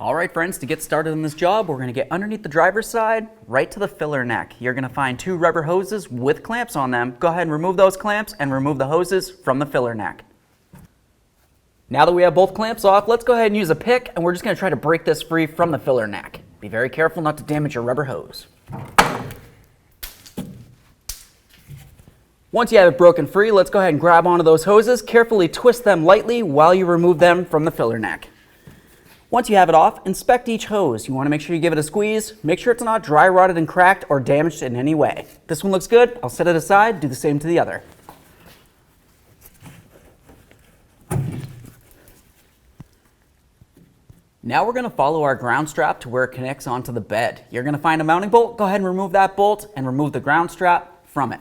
All right, friends, to get started on this job, we're going to get underneath the driver's side, right to the filler neck. You're going to find two rubber hoses with clamps on them. Go ahead and remove those clamps and remove the hoses from the filler neck. Now that we have both clamps off, let's go ahead and use a pick, and we're just going to try to break this free from the filler neck. Be very careful not to damage your rubber hose. Once you have it broken free, let's go ahead and grab onto those hoses. Carefully twist them lightly while you remove them from the filler neck. Once you have it off, inspect each hose. You want to make sure you give it a squeeze. Make sure it's not dry rotted and cracked or damaged in any way. This one looks good. I'll set it aside. Do the same to the other. Now we're going to follow our ground strap to where it connects onto the bed. You're going to find a mounting bolt. Go ahead and remove that bolt and remove the ground strap from it.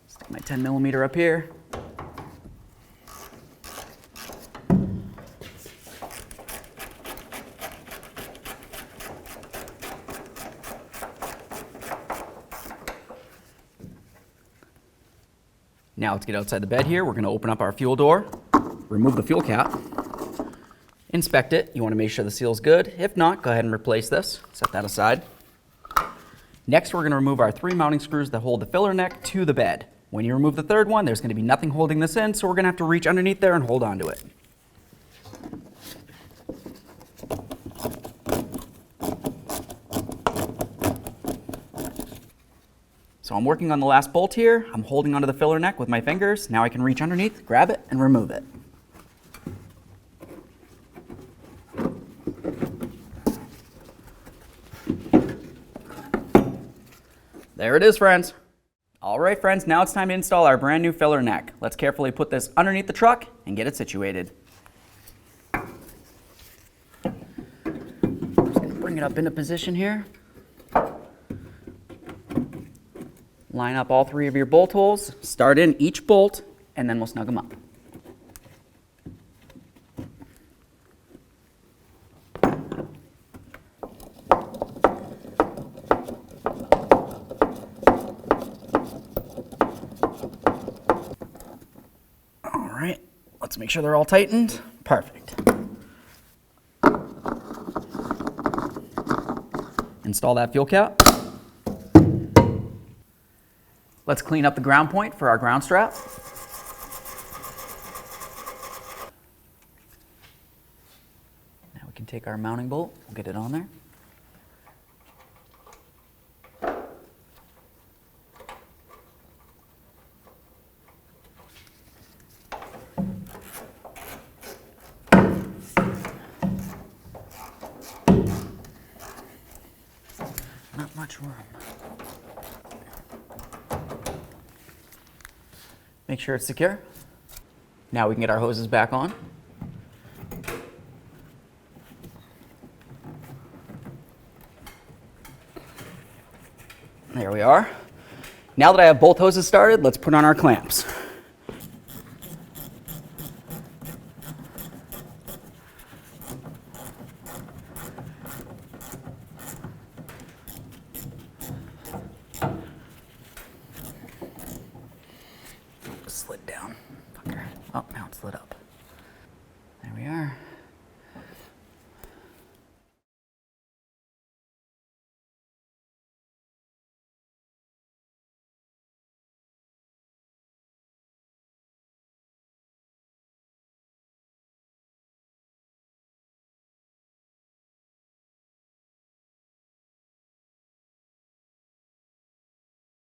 Stick my 10mm up here. Now let's get outside the bed here. We're going to open up our fuel door, remove the fuel cap, inspect it. You want to make sure the seal's good. If not, go ahead and replace this. Set that aside. Next, we're going to remove our 3 mounting screws that hold the filler neck to the bed. When you remove the third one, there's going to be nothing holding this in, so we're going to have to reach underneath there and hold on to it. So I'm working on the last bolt here. I'm holding onto the filler neck with my fingers. Now I can reach underneath, grab it, and remove it. There it is, friends. All right, friends, now it's time to install our brand new filler neck. Let's carefully put this underneath the truck and get it situated. Just gonna bring it up into position here. Line up all 3 of your bolt holes, start in each bolt, and then we'll snug them up. All right, let's make sure they're all tightened. Perfect. Install that fuel cap. Let's clean up the ground point for our ground strap. Now we can take our mounting bolt, we'll get it on there. Not much room. Make sure it's secure. Now we can get our hoses back on. There we are. Now that I have both hoses started, let's put on our clamps. Slid down. Oh, now it's lit up.